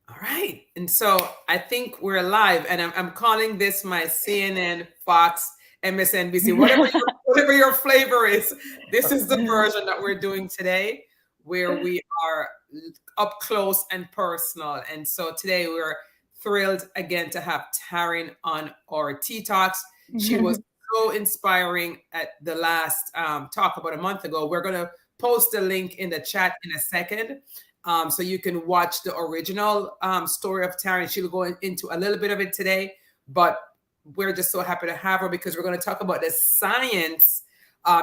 All right. And so I think we're live, and I'm calling this my CNN, Fox, MSNBC, whatever your flavor is. This is the version that we're doing today, where we are up close and personal. And so today we're thrilled again to have Taryn on our Tea Talks. She was so inspiring at the last talk about a month ago. We're going to post a link in the chat in a second, so you can watch the original story of Taryn. She'll go into a little bit of it today, but we're just so happy to have her because we're going to talk about the science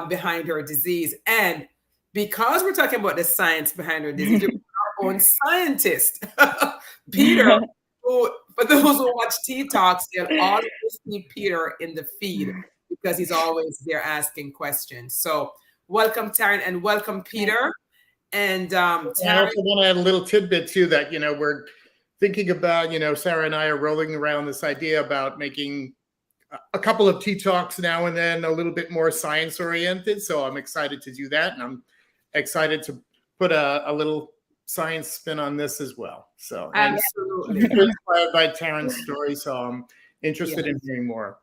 behind her disease. And because we're talking about the science behind her disease, we're our own scientist, Peter, who, for those who watch Tea Talks, they'll always see Peter in the feed because he's always there asking questions. So welcome, Taryn, and welcome, Peter. And I also want to add a little tidbit too that, we're thinking about, Sarah and I are rolling around this idea about making a couple of tea talks now and then a little bit more science oriented. So I'm excited to do that. And I'm excited to put a little science spin on this as well. So absolutely inspired by Taryn's story. So I'm interested in hearing more.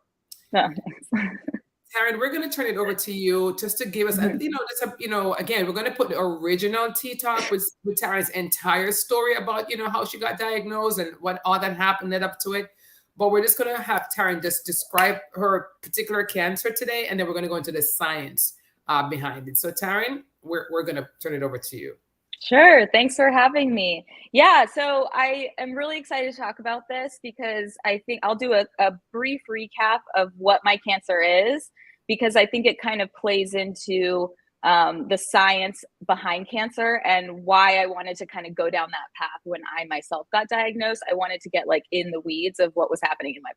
Taryn, we're going to turn it over to you just to give us, again, we're going to put the original Tea Talk with Taryn's entire story about, how she got diagnosed and what all that happened led up to it. But we're just going to have Taryn just describe her particular cancer today, and then we're going to go into the science behind it. So Taryn, we're going to turn it over to you. Sure. Thanks for having me. Yeah, so I am really excited to talk about this because I think I'll do a brief recap of what my cancer is, because I think it kind of plays into the science behind cancer and why I wanted to kind of go down that path when I myself got diagnosed. I wanted to get like in the weeds of what was happening in my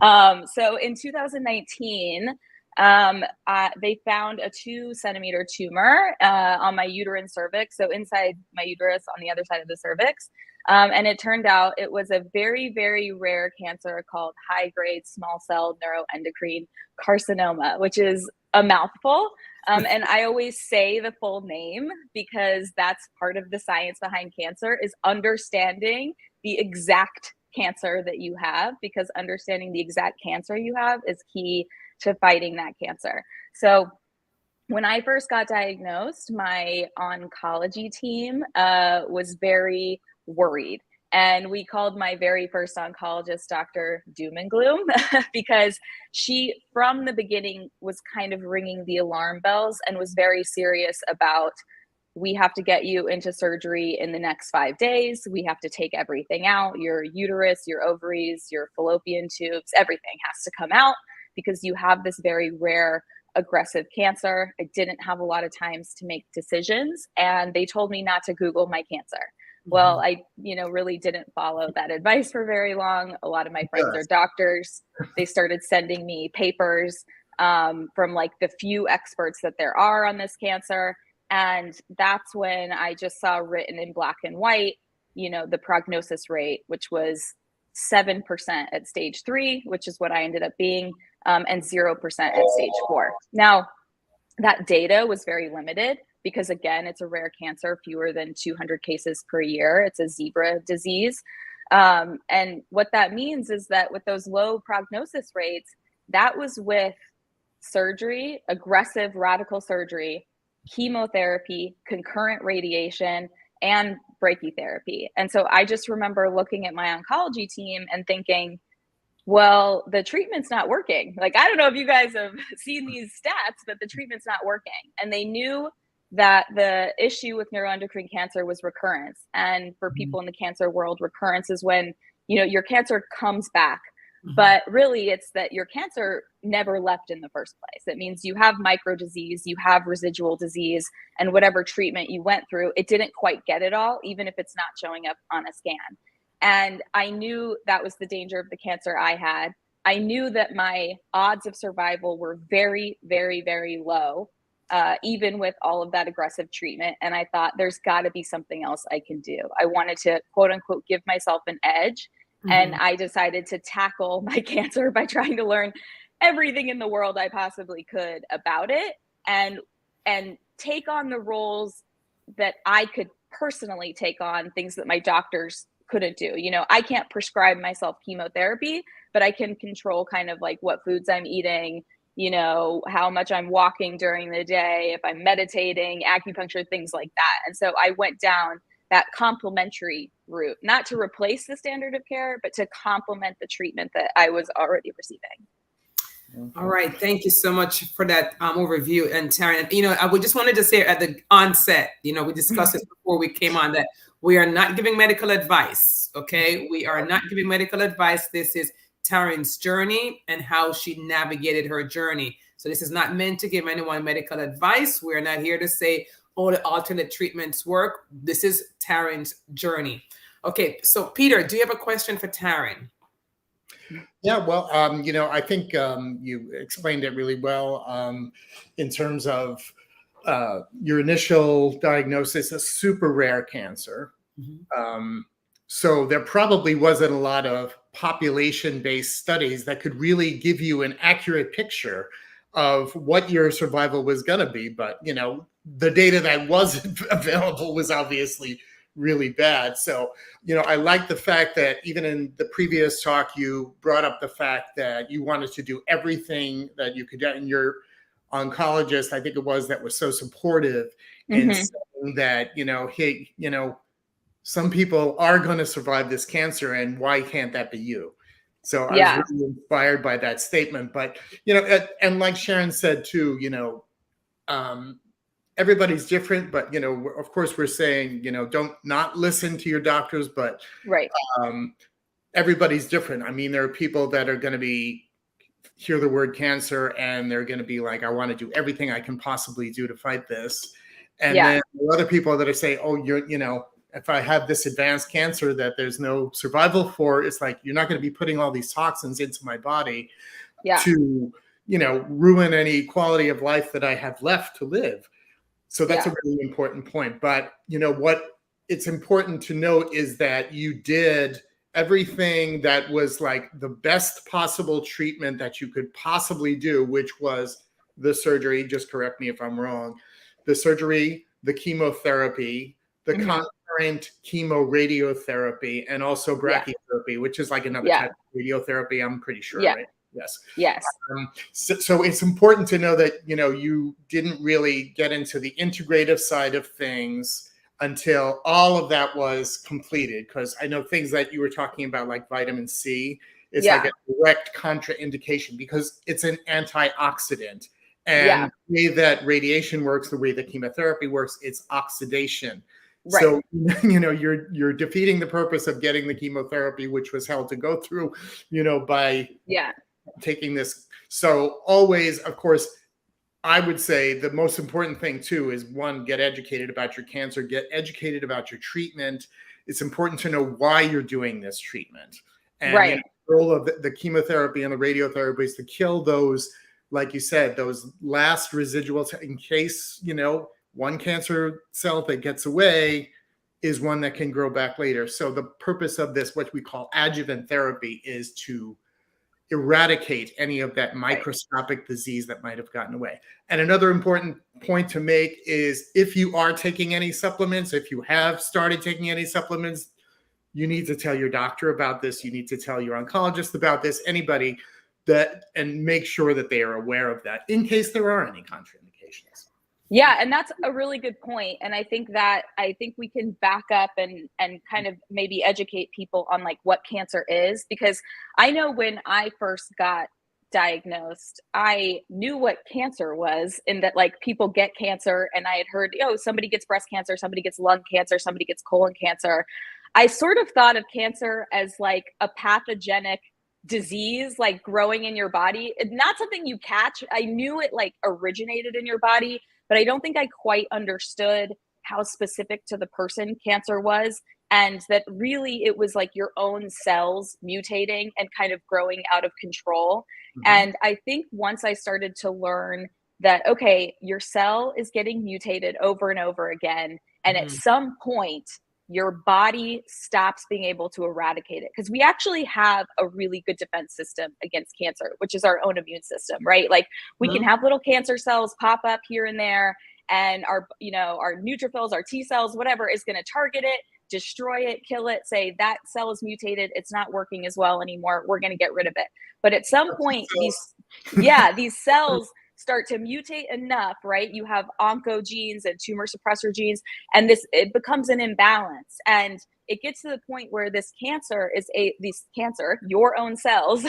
body. So in 2019, they found a 2-centimeter tumor on my uterine cervix, so inside my uterus on the other side of the cervix. And it turned out it was a very, very rare cancer called high-grade small cell neuroendocrine carcinoma, which is a mouthful. And I always say the full name because that's part of the science behind cancer, is understanding the exact cancer that you have, because understanding the exact cancer you have is key to fighting that cancer. So when I first got diagnosed, my oncology team was very worried. And we called my very first oncologist Dr. Doom and Gloom because she, from the beginning, was kind of ringing the alarm bells and was very serious about, we have to get you into surgery in the next 5 days. We have to take everything out, your uterus, your ovaries, your fallopian tubes, everything has to come out because you have this very rare aggressive cancer. I didn't have a lot of times to make decisions, and they told me not to Google my cancer. Well, I, really didn't follow that advice for very long. A lot of my friends are doctors. They started sending me papers from like the few experts that there are on this cancer. And that's when I just saw written in black and white, the prognosis rate, which was 7% at stage 3, which is what I ended up being, and 0% at stage 4. Now, that data was very limited because, again, it's a rare cancer, fewer than 200 cases per year. It's a zebra disease. And what that means is that with those low prognosis rates, that was with surgery, aggressive radical surgery, chemotherapy, concurrent radiation, and brachytherapy. And so I just remember looking at my oncology team and thinking, well, the treatment's not working. Like, I don't know if you guys have seen these stats, but the treatment's not working. And they knew that the issue with neuroendocrine cancer was recurrence. And for people in the cancer world, recurrence is when, your cancer comes back. But really, it's that your cancer never left in the first place. It means you have micro disease, you have residual disease, and whatever treatment you went through, it didn't quite get it all, even if it's not showing up on a scan. And I knew that was the danger of the cancer I had. I knew that my odds of survival were very, very, very low, even with all of that aggressive treatment. And I thought, there's got to be something else I can do. I wanted to, quote unquote, give myself an edge. And I decided to tackle my cancer by trying to learn everything in the world I possibly could about it, and take on the roles that I could personally take on, things that my doctors couldn't do. You know, I can't prescribe myself chemotherapy, but I can control kind of like what foods I'm eating, you know, how much I'm walking during the day, if I'm meditating, acupuncture, things like that. And so I went down that complementary route, not to replace the standard of care, but to complement the treatment that I was already receiving. All right. Thank you so much for that overview. And Taryn, you know, I would just wanted to say at the onset, you know, we discussed this before we came on, that we are not giving medical advice. Okay. We are not giving medical advice. This is Taryn's journey and how she navigated her journey. So this is not meant to give anyone medical advice. We're not here to say all the alternate treatments work. This is Taryn's journey. Okay. So Peter, do you have a question for Taryn? Yeah, well, you know, I think you explained it really well in terms of your initial diagnosis, a super rare cancer. So there probably wasn't a lot of population-based studies that could really give you an accurate picture of what your survival was going to be. But, you know, the data that was available was obviously really bad. So, you know, I like the fact that even in the previous talk, you brought up the fact that you wanted to do everything that you could do. And your oncologist, I think it was, that was so supportive in saying that, you know, hey, you know, some people are going to survive this cancer, and why can't that be you? So I was really inspired by that statement. But, you know, and like Sharon said too, you know, everybody's different, but, you know, of course we're saying, you know, don't not listen to your doctors, but everybody's different. I mean, there are people that are going to hear the word cancer and they're going to be like, I want to do everything I can possibly do to fight this. And then there are other people that are saying, oh, you know, if I have this advanced cancer that there's no survival for, it's like, you're not going to be putting all these toxins into my body to, you know, ruin any quality of life that I have left to live. So that's a really important point. But, you know, what it's important to note is that you did everything that was like the best possible treatment that you could possibly do, which was the surgery. Just correct me if I'm wrong. The surgery, the chemotherapy, the concurrent chemoradiotherapy, and also brachytherapy, which is like another type of radiotherapy, I'm pretty sure, right? Yes. So it's important to know that, you know, you didn't really get into the integrative side of things until all of that was completed. Because I know things that you were talking about, like vitamin C, is like a direct contraindication because it's an antioxidant. And the way that radiation works, the way that chemotherapy works, it's oxidation. So, you know, you're defeating the purpose of getting the chemotherapy, which was held to go through, you know, by taking this. So always, of course, I would say the most important thing too is, one, get educated about your cancer, get educated about your treatment. It's important to know why you're doing this treatment. And you know, the role of the chemotherapy and the radiotherapy is to kill those, like you said, those last residuals, in case, you know, one cancer cell that gets away is one that can grow back later. So the purpose of this, what we call adjuvant therapy, is to eradicate any of that microscopic disease that might have gotten away. And another important point to make is, if you are taking any supplements, if you have started taking any supplements, you need to tell your doctor about this. You need to tell your oncologist about this, anybody that, and make sure that they are aware of that in case there are any contraindications. Yeah, and that's a really good point. And I think we can back up and kind of maybe educate people on like what cancer is, because I know when I first got diagnosed, I knew what cancer was, in that like people get cancer, and I had heard, oh, somebody gets breast cancer, somebody gets lung cancer, somebody gets colon cancer. I sort of thought of cancer as like a pathogenic disease, like growing in your body, not something you catch. I knew it like originated in your body, but I don't think I quite understood how specific to the person cancer was, and that really it was like your own cells mutating and kind of growing out of control. And I think once I started to learn that, okay, your cell is getting mutated over and over again, and at some point, your body stops being able to eradicate it. Because we actually have a really good defense system against cancer, which is our own immune system, right? Like we can have little cancer cells pop up here and there, and our, you know, our neutrophils, our T cells, whatever, is going to target it. destroy it, kill it, say that cell is mutated, it's not working as well anymore, we're going to get rid of it. But at some point, these cells start to mutate enough, right? You have oncogenes and tumor suppressor genes, and it becomes an imbalance. And it gets to the point where this cancer your own cells,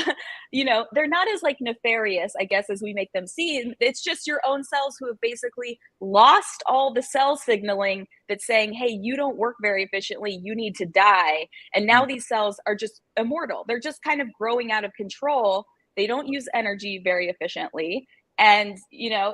they're not as like nefarious, I guess, as we make them seem. It's just your own cells who have basically lost all the cell signaling that's saying, hey, you don't work very efficiently, you need to die. And now these cells are just immortal. They're just kind of growing out of control. They don't use energy very efficiently. And,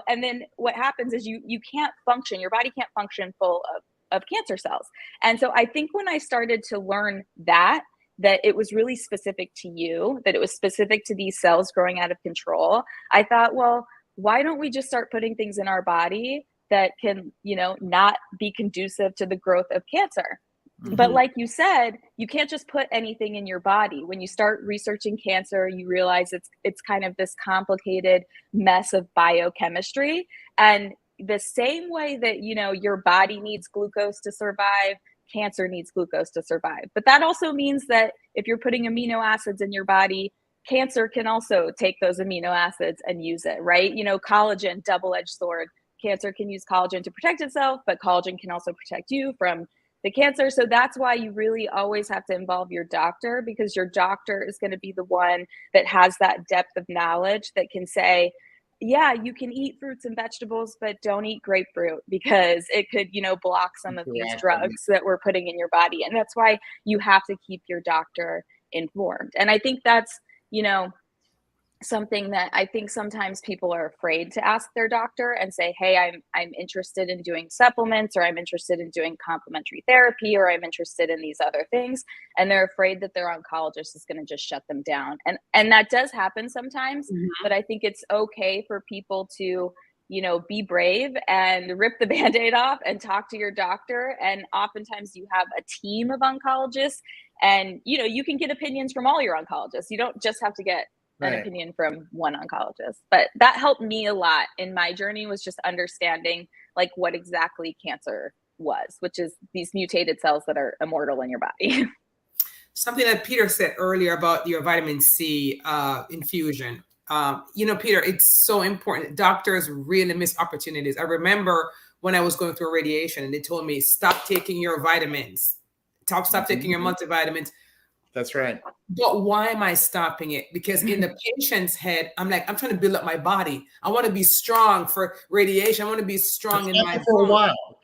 and then what happens is you can't function, your body can't function full of cancer cells. And so I think when I started to learn that it was really specific to you, that it was specific to these cells growing out of control, I thought, well, why don't we just start putting things in our body that can, not be conducive to the growth of cancer? But like you said, you can't just put anything in your body. When you start researching cancer, you realize it's kind of this complicated mess of biochemistry. And the same way that, your body needs glucose to survive, cancer needs glucose to survive. But that also means that if you're putting amino acids in your body, cancer can also take those amino acids and use it, right? Collagen, double-edged sword. Cancer can use collagen to protect itself, but collagen can also protect you from the cancer. So that's why you really always have to involve your doctor, because your doctor is going to be the one that has that depth of knowledge that can say, yeah, you can eat fruits and vegetables, but don't eat grapefruit because it could, block some of these drugs that we're putting in your body. And that's why you have to keep your doctor informed. And I think that's, something that I think sometimes people are afraid to ask their doctor and say, hey, I'm interested in doing supplements, or I'm interested in doing complementary therapy, or I'm interested in these other things. And they're afraid that their oncologist is going to just shut them down. And that does happen sometimes, but I think it's okay for people to, be brave and rip the Band-Aid off and talk to your doctor. And oftentimes you have a team of oncologists, and, you can get opinions from all your oncologists. You don't just have to get an opinion from one oncologist. But that helped me a lot in my journey, was just understanding like what exactly cancer was, which is these mutated cells that are immortal in your body. Something that Peter said earlier about your vitamin C infusion. Peter, it's so important. Doctors really miss opportunities. I remember when I was going through radiation and they told me, stop taking your vitamins, stop taking your multivitamins. That's right. But why am I stopping it? Because in the patient's head, I'm like, I'm trying to build up my body. I want to be strong for radiation. I want to be strong in my for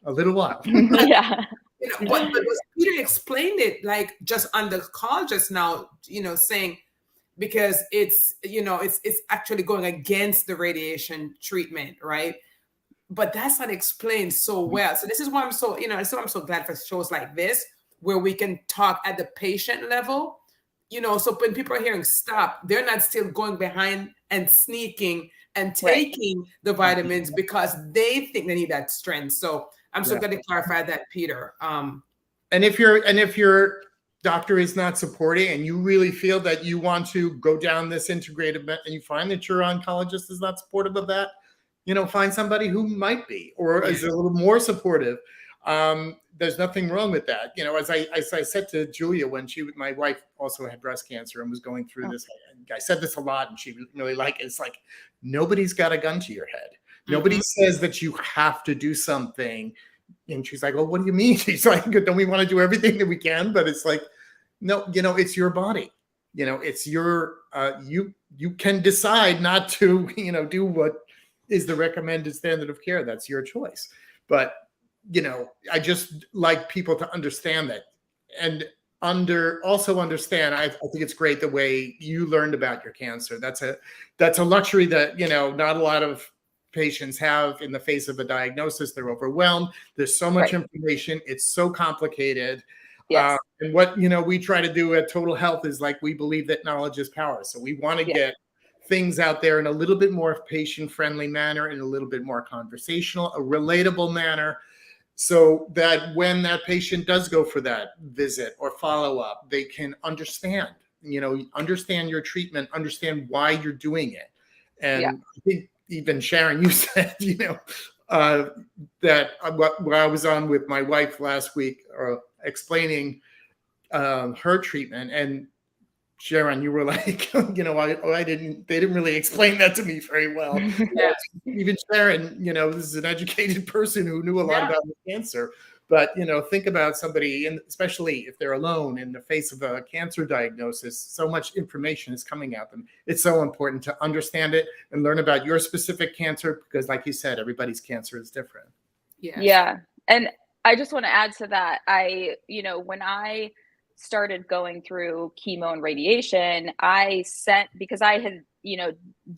a little while. Yeah. But Peter explained it like just on the call just now, saying, because it's actually going against the radiation treatment, right? But that's not explained so well. So this is why I'm so glad for shows like this, where we can talk at the patient level, so when people are hearing stop, they're not still going behind and sneaking and taking the vitamins because they think they need that strength. So I'm so glad to clarify that, Peter. And if your doctor is not supporting and you really feel that you want to go down this integrative and you find that your oncologist is not supportive of that, find somebody who might be, or is a little more supportive. There's nothing wrong with that. As I said to Julia when my wife also had breast cancer and was going through this, I said this a lot and she really liked it. It's like, nobody's got a gun to your head. Nobody says that you have to do something. And she's like, well, what do you mean? She's like, don't we want to do everything that we can? But it's like, no, it's your body. It's your, you can decide not to, do what is the recommended standard of care. That's your choice. But I just like people to understand that, and also understand. I think it's great the way you learned about your cancer. That's a luxury that not a lot of patients have in the face of a diagnosis. They're overwhelmed. There's so much information. It's so complicated. Yes. And what we try to do at Total Health is like, we believe that knowledge is power. So we want to get things out there in a little bit more patient-friendly manner, in a little bit more conversational, a relatable manner, so that when that patient does go for that visit or follow-up, they can understand your treatment, understand why you're doing it. And I think even Sharon, you said, that what I was on with my wife last week, or explaining her treatment. And Sharon, you were like, they didn't really explain that to me very well. Yes. Even Sharon, this is an educated person who knew a lot about cancer. But, think about somebody, and especially if they're alone in the face of a cancer diagnosis, so much information is coming at them. It's so important to understand it and learn about your specific cancer, because like you said, everybody's cancer is different. Yes. Yeah. And I just want to add to that. When I started going through chemo and radiation, because I had,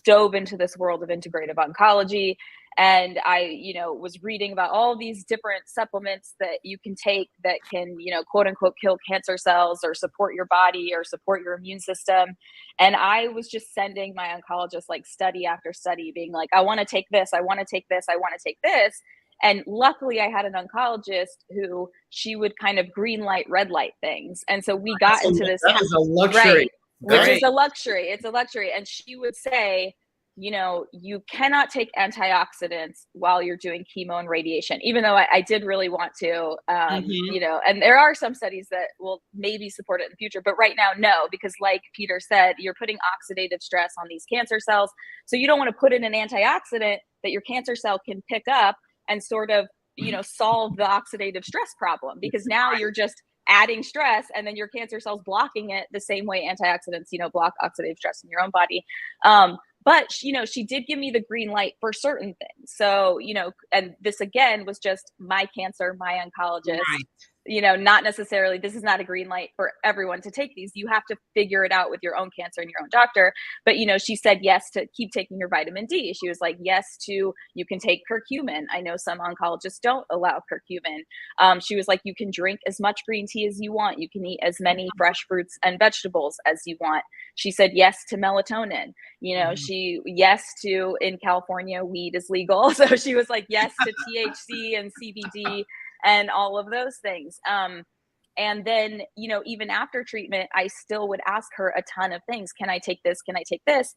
dove into this world of integrative oncology, and I, was reading about all these different supplements that you can take that can, quote unquote, kill cancer cells or support your body or support your immune system. And I was just sending my oncologist like study after study, being like, I want to take this, I want to take this, I want to take this. And luckily I had an oncologist who she would kind of green light, red light things. And so we got into this. That is a luxury. Right, which is a luxury. It's a luxury. And she would say, you cannot take antioxidants while you're doing chemo and radiation, even though I did really want to, and there are some studies that will maybe support it in the future, but right now, no, because like Peter said, you're putting oxidative stress on these cancer cells. So you don't want to put in an antioxidant that your cancer cell can pick up and sort of, solve the oxidative stress problem, because now you're just adding stress and then your cancer cells blocking it the same way antioxidants, block oxidative stress in your own body. But, she did give me the green light for certain things. So, and this again was just my cancer, my oncologist, not necessarily, this is not a green light for everyone to take these. You have to figure it out with your own cancer and your own doctor. But, she said yes to keep taking your vitamin D. She was like, yes to, you can take curcumin. I know some oncologists don't allow curcumin. She was like, you can drink as much green tea as you want. You can eat as many fresh fruits and vegetables as you want. She said yes to melatonin. Yes to, in California, weed is legal. So she was like, yes to THC and CBD and all of those things. And then, even after treatment, I still would ask her a ton of things. Can I take this? Can I take this?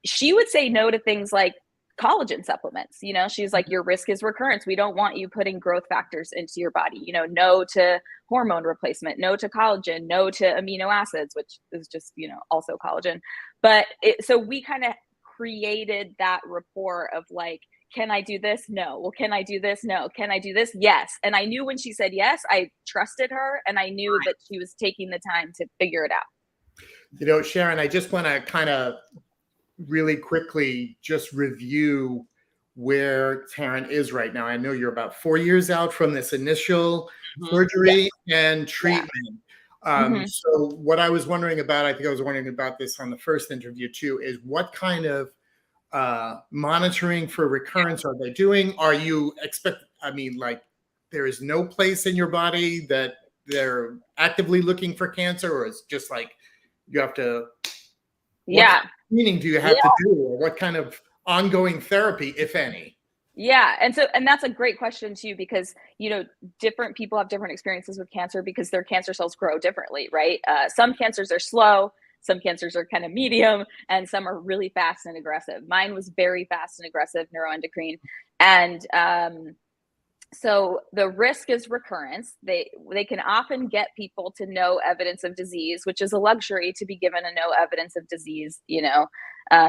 She would say no to things like collagen supplements. She's like, your risk is recurrence. We don't want you putting growth factors into your body. No to hormone replacement, no to collagen, no to amino acids, which is just, also collagen. But so we kind of created that rapport of like, can I do this? No. Well, can I do this? No. Can I do this? Yes. And I knew when she said yes, I trusted her, and I knew that she was taking the time to figure it out. Sharon, I just want to kind of really quickly just review where Taryn is right now. I know you're about 4 years out from this initial surgery and treatment. So what I was wondering about, I think I was wondering about this on the first interview too, is what kind of monitoring for recurrence are they doing? Are you there is no place in your body that they're actively looking for cancer, or it's just like you have to, what kind of screening do you have to do, or what kind of ongoing therapy, if any? Yeah. And that's a great question too, because, different people have different experiences with cancer because their cancer cells grow differently, right? Some cancers are slow, some cancers are kind of medium, and some are really fast and aggressive. Mine was very fast and aggressive neuroendocrine. And so the risk is recurrence. They can often get people to no evidence of disease, which is a luxury to be given a no evidence of disease,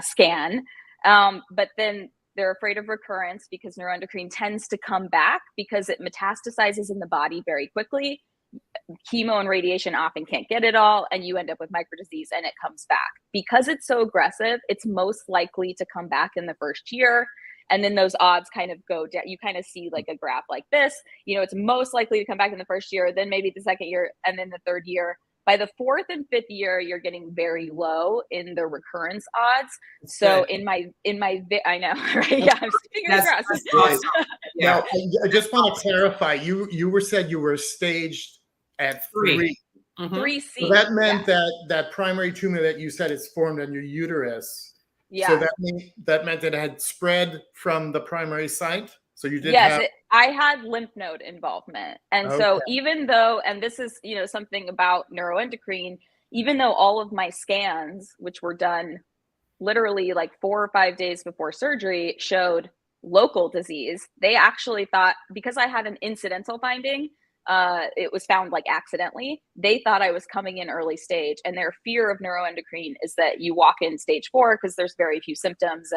scan. But then they're afraid of recurrence because neuroendocrine tends to come back because it metastasizes in the body very quickly. Chemo and radiation often can't get it all, and you end up with microdisease and it comes back. Because it's so aggressive, it's most likely to come back in the first year. And then those odds kind of go down. You kind of see like a graph like this, it's most likely to come back in the first year, then maybe the second year, and then the third year. By the fourth and fifth year, you're getting very low in the recurrence odds. So I know, right? Yeah, I'm fingers crossed. Awesome. Now, I just want to clarify, you said you were staged at 3. 3C. So that meant that primary tumor that you said is formed on your uterus. Yeah. So that meant that it had spread from the primary site. So you did. Yes, I had lymph node involvement, and so even though, and this is something about neuroendocrine, even though all of my scans, which were done literally like 4 or 5 days before surgery, showed local disease, they actually thought, because I had an incidental finding, it was found like accidentally. They thought I was coming in early stage, and their fear of neuroendocrine is that you walk in stage 4 because there's very few symptoms,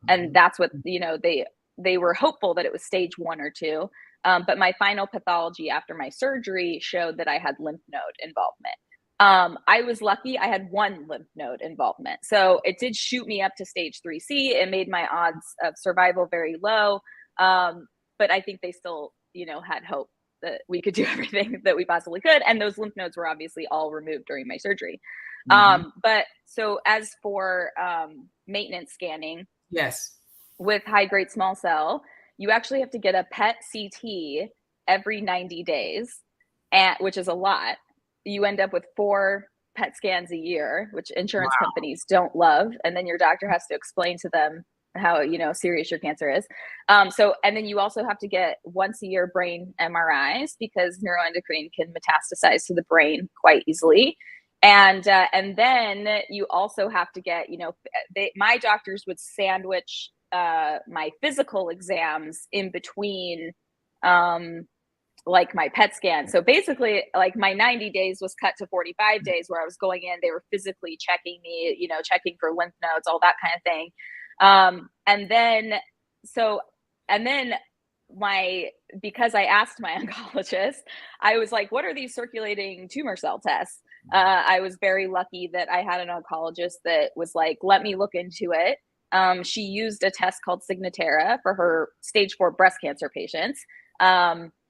and that's what, you know, they were hopeful that it was stage 1 or 2. But my final pathology after my surgery showed that I had lymph node involvement. I was lucky. I had 1 lymph node involvement. So it did shoot me up to stage 3C. It made my odds of survival very low. But I think they still, you know, had hope that we could do everything that we possibly could. And those lymph nodes were obviously all removed during my surgery. But so as for maintenance scanning, Yes. with high-grade small cell, you actually have to get a PET CT every 90 days, which is a lot. You end up with 4 PET scans a year, which insurance companies don't love. And then your doctor has to explain to them how, you know, serious your cancer is. And then you also have to get once a year brain MRIs, because neuroendocrine can metastasize to the brain quite easily. And then you also have to get, you know, my doctors would sandwich my physical exams in between like my PET scan. So basically, like, my 90 days was cut to 45 days where I was going in, they were physically checking me, you know, checking for lymph nodes, all that kind of thing. Because I asked my oncologist, I was like, what are these circulating tumor cell tests? I was very lucky that I had an oncologist that was like, let me look into it. She used a test called Signatera for her stage 4 breast cancer patients.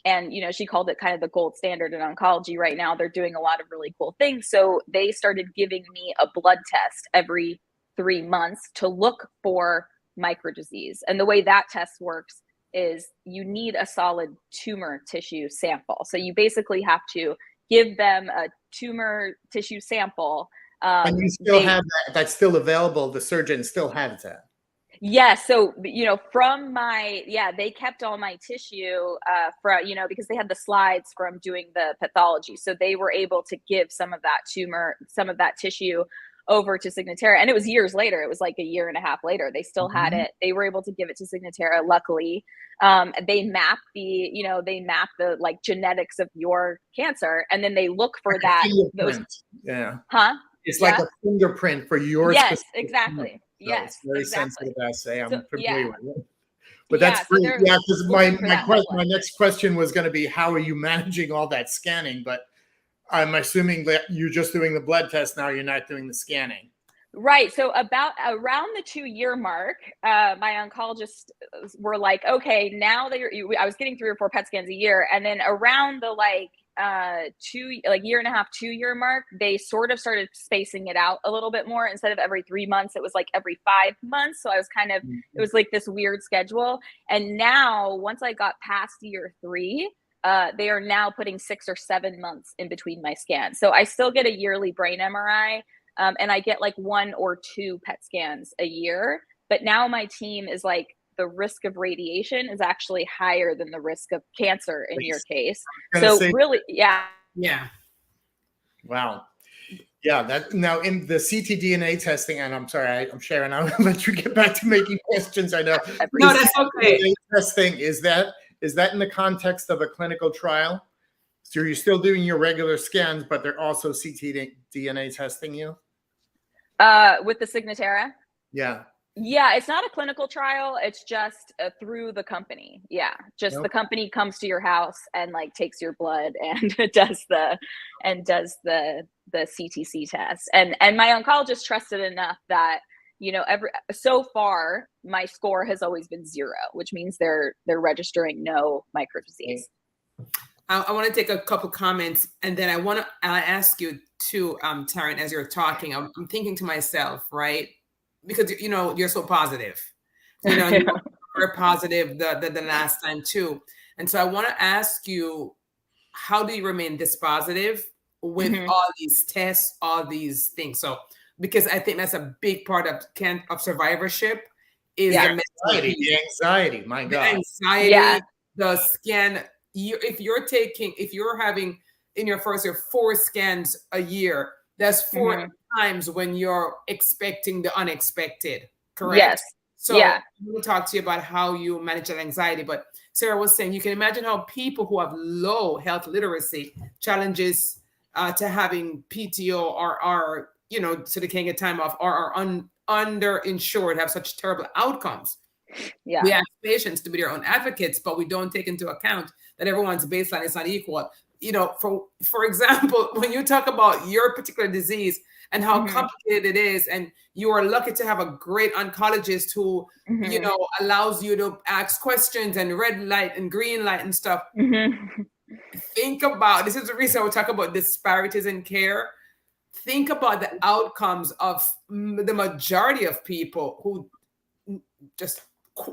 And, you know, she called it kind of the gold standard in oncology right now. They're doing a lot of really cool things. So they started giving me a blood test every 3 months to look for microdisease. And the way that test works is you need a solid tumor tissue sample. So you basically have to give them a tumor tissue sample. And you still have that, that's still available. The surgeon still has that. Yeah. So, you know, from they kept all my tissue you know, because they had the slides from doing the pathology. So they were able to give some of that tissue over to Signatera. And it was years later. It was like a year and a half later. They still had it. They were able to give it to Signatera, luckily. They map the like genetics of your cancer, and then they look for like that. Yeah. Huh? It's like a fingerprint for your Yes, exactly. So yes, it's very exactly. sensitive assay. I'm So, familiar yeah. with it. But that's so great. Yeah, because my next question was going to be, how are you managing all that scanning? But I'm assuming that you're just doing the blood test now. You're not doing the scanning. Right. So around the 2-year mark, my oncologists were like, okay, now that I was getting 3 or 4 PET scans a year. And then around the year and a half, 2-year mark, they sort of started spacing it out a little bit more. Instead of every 3 months, it was like every 5 months. So I was it was like this weird schedule. And now once I got past year 3, they are now putting 6 or 7 months in between my scans. So I still get a yearly brain MRI. And I get like 1 or 2 PET scans a year. But now my team is like, the risk of radiation is actually higher than the risk of cancer in your case. So really, yeah. Wow. Yeah. That now in the ctDNA testing, and I'm sorry, I'm Sharon. I'll let you get back to making questions. I know. No, that's okay. ctDNA testing, is that in the context of a clinical trial? So you're still doing your regular scans, but they're also ctDNA testing you? With the Signatera? Yeah. Yeah, it's not a clinical trial. It's just through the company. Yeah, just the company comes to your house and like takes your blood and does the CTC test. And my oncologist trusted enough that, you know, so far my score has always been 0, which means they're registering no microdisease. I want to take a couple comments, and then I want to ask you too, Taryn, as you're talking, I'm thinking to myself, right? Because, you know, you're so positive, you know, you were positive the last time too. And so I want to ask you, how do you remain this positive with all these tests, all these things? So, because I think that's a big part of survivorship is the anxiety, my God. The anxiety, the scan. If you're having in your first year 4 scans a year, that's 4 times when you're expecting the unexpected, correct? So Yeah. we'll talk to you about how you manage that anxiety. But Sarah was saying, you can imagine how people who have low health literacy challenges to having PTO or are, you know, so they can't get time off, or are underinsured, have such terrible outcomes. Yeah. We ask patients to be their own advocates, but we don't take into account that everyone's baseline is not equal. You know, for example, when you talk about your particular disease and how complicated it is, and you are lucky to have a great oncologist who, you know, allows you to ask questions and red light and green light and stuff. Think about, this is the reason we talk about disparities in care. Think about the outcomes of the majority of people who just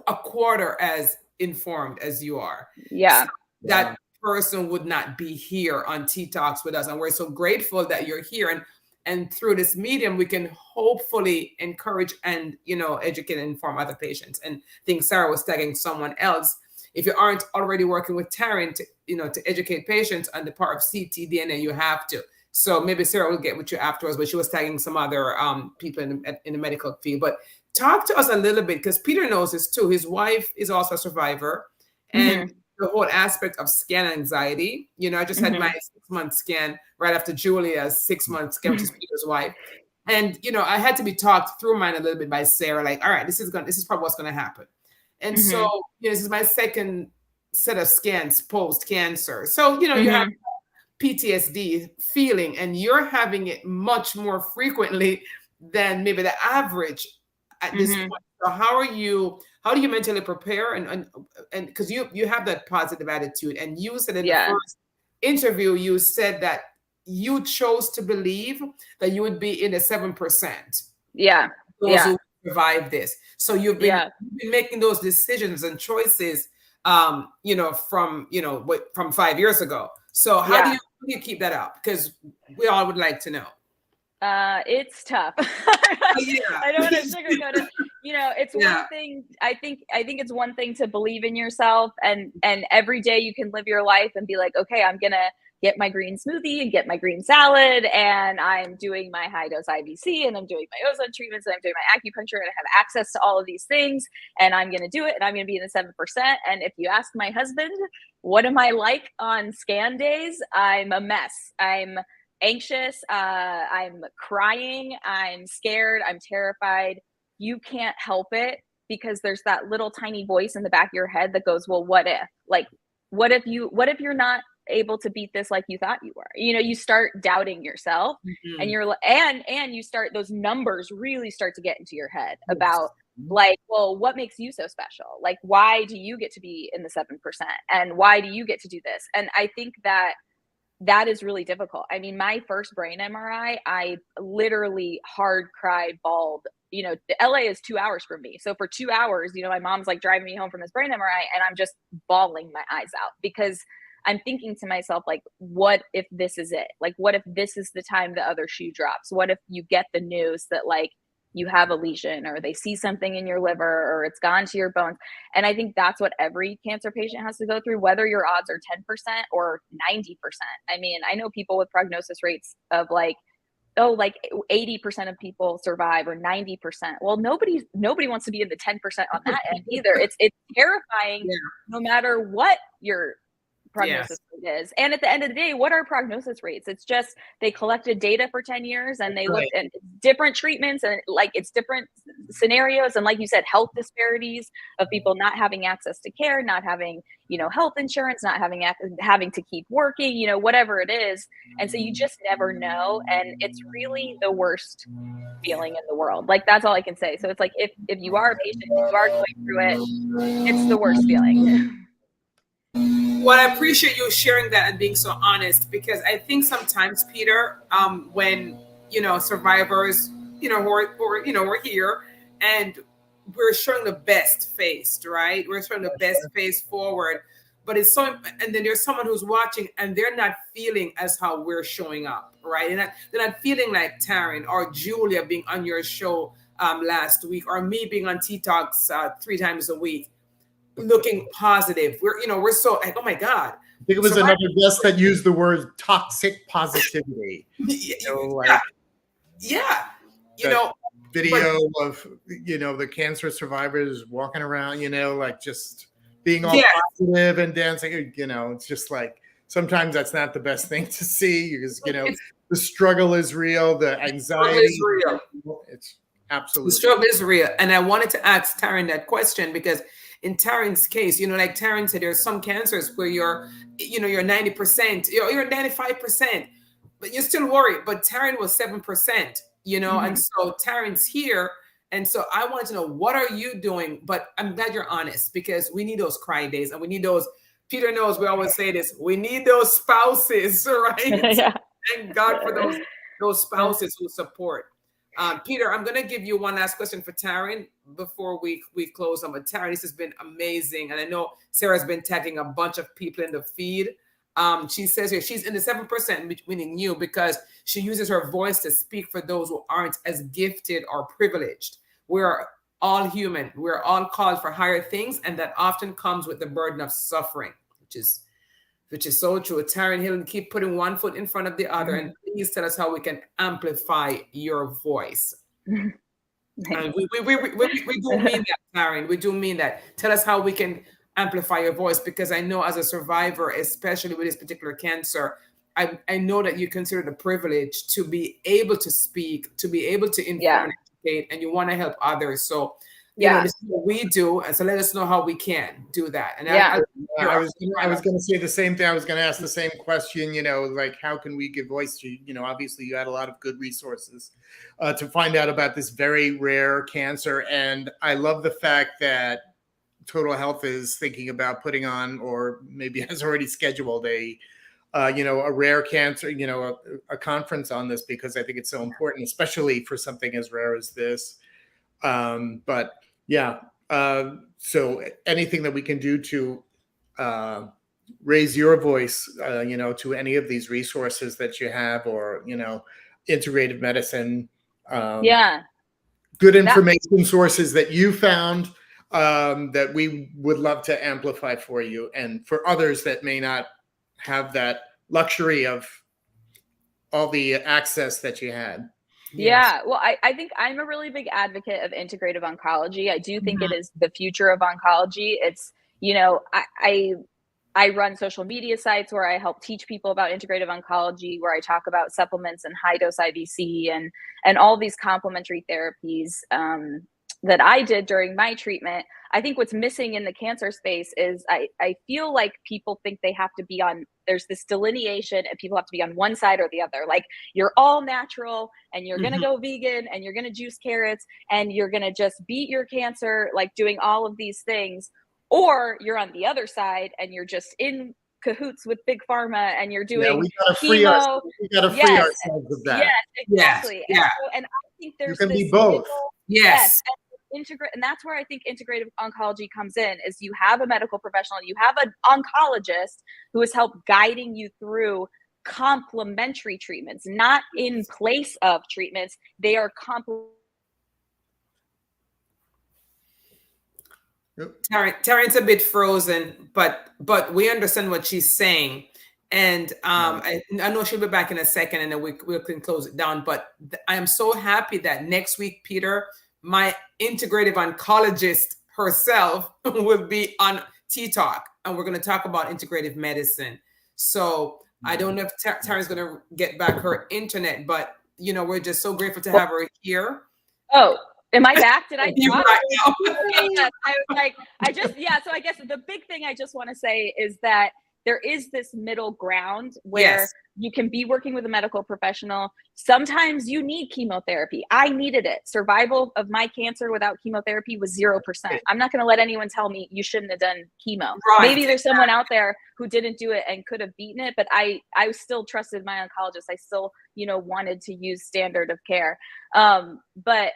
a quarter as informed as you are. Yeah. So that person would not be here on Tea Talks with us. And we're so grateful that you're here. And through this medium, we can hopefully encourage and, you know, educate and inform other patients. And I think Sarah was tagging someone else. If you aren't already working with Taryn to, you know, to educate patients on the part of ctDNA, you have to. So maybe Sarah will get with you afterwards, but she was tagging some other people in the medical field. But talk to us a little bit, because Peter knows this too. His wife is also a survivor, and the whole aspect of scan anxiety. You know, I just had my 6-month scan right after Julia's 6-month scan, which is Peter's wife. And, you know, I had to be talked through mine a little bit by Sarah, like, all right, this is probably what's going to happen. And so, you know, this is my second set of scans post-cancer. So, you know, you have PTSD feeling, and you're having it much more frequently than maybe the average at this point. So how do you mentally prepare? And because you have that positive attitude, and you said in the first interview, you said that you chose to believe that you would be in the 7%. Yeah. Those who survive this. So you've been making those decisions and choices, you know, from 5 years ago. So how do you keep that up? Because we all would like to know. It's tough. I don't want to sugarcoat it. You know, it's one thing. I think it's one thing to believe in yourself, and every day you can live your life and be like, okay, I'm gonna get my green smoothie and get my green salad, and I'm doing my high dose IVC, and I'm doing my ozone treatments, and I'm doing my acupuncture, and I have access to all of these things, and I'm gonna do it, and I'm gonna be in the 7%. And if you ask my husband, what am I like on scan days? I'm a mess. I'm anxious. I'm crying. I'm scared. I'm terrified. You can't help it, because there's that little tiny voice in the back of your head that goes, well, what if? Like, what if you're not able to beat this like you thought you were? You know, you start doubting yourself, and you're and you start, those numbers really start to get into your head about, like, well, what makes you so special? Like, why do you get to be in the 7%? And why do you get to do this? And I think that is really difficult. I mean, my first brain MRI, I literally hard cried, bawled. You know, the LA is 2 hours from me. So for 2 hours, you know, my mom's like driving me home from this brain MRI, and I'm just bawling my eyes out, because I'm thinking to myself, like, what if this is it? Like, what if this is the time the other shoe drops? What if you get the news that, like, you have a lesion, or they see something in your liver, or it's gone to your bones? And I think that's what every cancer patient has to go through, whether your odds are 10% or 90%. I mean, I know people with prognosis rates of like 80% of people survive, or 90%. Well, nobody wants to be in the 10% on that end either. It's terrifying, no matter what your prognosis rate is. And at the end of the day, what are prognosis rates? It's just, they collected data for 10 years, and they looked at different treatments, and like, it's different scenarios. And like you said, health disparities of people not having access to care, not having, you know, health insurance, not having to keep working, you know, whatever it is. And so you just never know. And it's really the worst feeling in the world. Like, that's all I can say. So it's like, if you are a patient, if you are going through it, it's the worst feeling. Well, I appreciate you sharing that and being so honest, because I think sometimes, Peter, when, you know, survivors, you know, we're here and we're showing the best face, right? We're showing the best face forward, but it's so, and then there's someone who's watching and they're not feeling as how we're showing up, right? And they're not feeling like Taryn or Julia being on your show last week, or me being on Tea Talks 3 times a week, looking positive. We're so like, oh my God. I think it was another guest that used the word toxic positivity. You know, video of, the cancer survivors walking around, like just being all Yes. positive and dancing, it's just like, sometimes that's not the best thing to see because, the struggle is real, the anxiety is real. It's absolutely. The struggle is real. And I wanted to ask Taryn that question because in Taryn's case, like Taryn said, there's some cancers where you're 90%, you're 95%, but you're still worried. But Taryn was 7%, and so Taryn's here. And so I wanted to know, what are you doing? But I'm glad you're honest because we need those cry days and we need those. Peter knows we always say this. We need those spouses, right? Yeah. Thank God for those spouses who support. Peter, I'm going to give you one last question for Taryn before we close on. But Taryn, this has been amazing. And I know Sarah's been tagging a bunch of people in the feed. She says here, she's in the 7%, meaning you, because she uses her voice to speak for those who aren't as gifted or privileged. We're all human. We're all called for higher things. And that often comes with the burden of suffering, which is so true. Taryn Hillin, keep putting one foot in front of the other, and please tell us how we can amplify your voice. And we do mean that, Taryn. We do mean that. Tell us how we can amplify your voice, because I know as a survivor, especially with this particular cancer, I know that you consider the privilege to be able to speak, to be able to inform and educate, and you want to help others. So this is what we do, and so let us know how we can do that. And I was going to say the same thing. I was going to ask the same question. Like, how can we give voice to? Obviously, you had a lot of good resources to find out about this very rare cancer, and I love the fact that Total Health is thinking about putting on, or maybe has already scheduled a rare cancer, a conference on this, because I think it's so important, especially for something as rare as this. So anything that we can do to raise your voice, to any of these resources that you have, or, integrative medicine, good information sources that you found, that we would love to amplify for you and for others that may not have that luxury of all the access that you had. Yeah, well, I think I'm a really big advocate of integrative oncology. I do think it is the future of oncology. It's, I run social media sites where I help teach people about integrative oncology, where I talk about supplements and high dose IVC and all these complementary therapies that I did during my treatment. I think what's missing in the cancer space is I feel like people think they have to be on, there's this delineation and people have to be on one side or the other. Like, you're all natural and you're going to go vegan and you're going to juice carrots and you're going to just beat your cancer, like doing all of these things. Or you're on the other side and you're just in cahoots with big pharma and you're doing chemo. We gotta free ourselves of that. Yes, exactly. Yes. And I think there's you can be both. Yes. And that's where I think integrative oncology comes in, is you have a medical professional, you have an oncologist who has helped guiding you through complementary treatments, not in place of treatments. They are complementary. Taryn's a bit frozen, but we understand what she's saying. And I know she'll be back in a second, and then we can close it down. But I am so happy that next week, Peter, my integrative oncologist herself, will be on T-Talk, and we're going to talk about integrative medicine. So I don't know if Taryn's going to get back her internet, but we're just so grateful to have her here. Oh, am I back? Did I drop it? Okay, yes. I was like, so I guess the big thing I just want to say is that there is this middle ground where you can be working with a medical professional. Sometimes you need chemotherapy. I needed it. Survival of my cancer without chemotherapy was 0%. I'm not going to let anyone tell me you shouldn't have done chemo. Right. Maybe there's someone out there who didn't do it and could have beaten it, but I still trusted my oncologist. I still, wanted to use standard of care. But,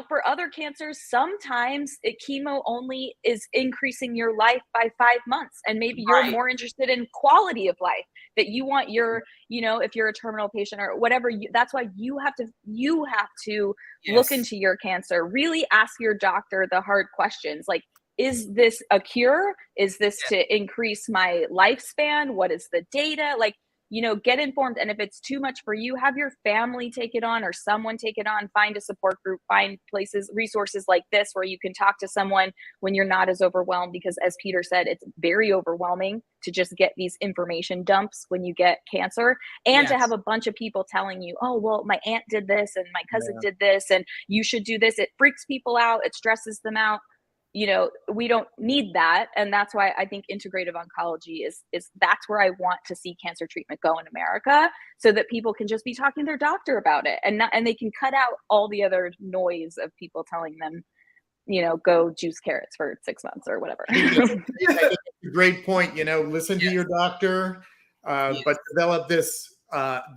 for other cancers, sometimes chemo only is increasing your life by 5 months. And maybe you're more interested in quality of life, that you want your, if you're a terminal patient or whatever, that's why you have to look into your cancer, really ask your doctor the hard questions. Like, is this a cure? Is this to increase my lifespan? What is the data? Like, get informed. And if it's too much for you, have your family take it on or someone take it on. Find a support group, find resources like this where you can talk to someone when you're not as overwhelmed, because as Peter said, it's very overwhelming to just get these information dumps when you get cancer, and to have a bunch of people telling you, oh, well, my aunt did this and my cousin did this and you should do this. It freaks people out. It stresses them out. We don't need that. And that's why I think integrative oncology is that's where I want to see cancer treatment go in America, so that people can just be talking to their doctor about it, and they can cut out all the other noise of people telling them, go juice carrots for 6 months or whatever. I think that's a great point. Listen to your doctor, but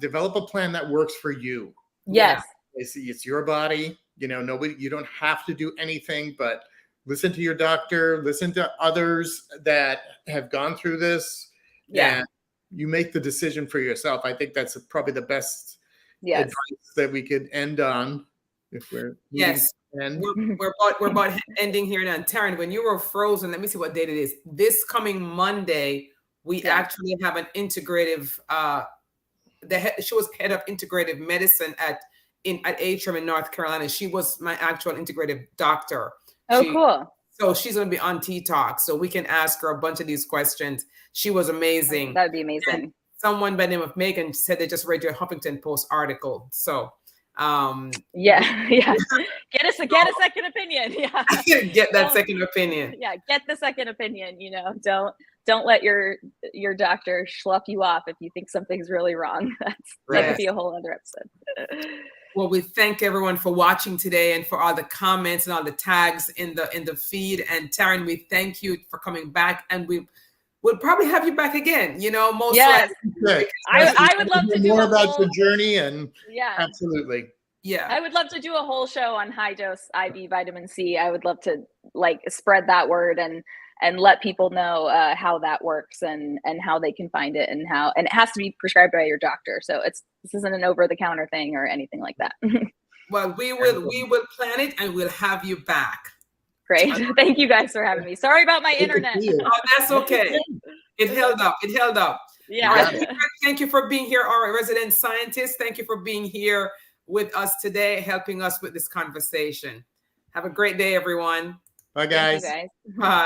develop a plan that works for you. Yes. It's your body, you don't have to do anything, but listen to your doctor, listen to others that have gone through this, and you make the decision for yourself. I think that's probably the best advice that we could end on. If we're we're about ending here now. Taryn, when you were frozen, let me see what date it is. This coming Monday, we actually have an integrative. She was head of integrative medicine at Atrium in North Carolina. She was my actual integrative doctor. Cool. So she's going to be on T-Talk, so we can ask her a bunch of these questions. She was amazing. That would be amazing. And someone by the name of Megan said they just read your Huffington Post article. So get a second opinion. Get that second opinion. Get the second opinion. Don't let your doctor schluff you off if you think something's really wrong. That could be a whole other episode. Well, we thank everyone for watching today and for all the comments and all the tags in the feed. And Taryn, we thank you for coming back, and we'll probably have you back again. Most likely. I would love to do more about the journey, and absolutely. Yeah, I would love to do a whole show on high dose IV vitamin C. I would love to spread that word and let people know how that works and how they can find it, and it has to be prescribed by your doctor. So this isn't an over the counter thing or anything like that. Well, we will plan it and we'll have you back. Great. Thank you guys for having me. Sorry about my internet. Oh, that's okay. It held up. Yeah. Thank you for being here, our resident scientist. Thank you for being here with us today, helping us with this conversation. Have a great day, everyone. Bye, guys. Thank you guys. Bye.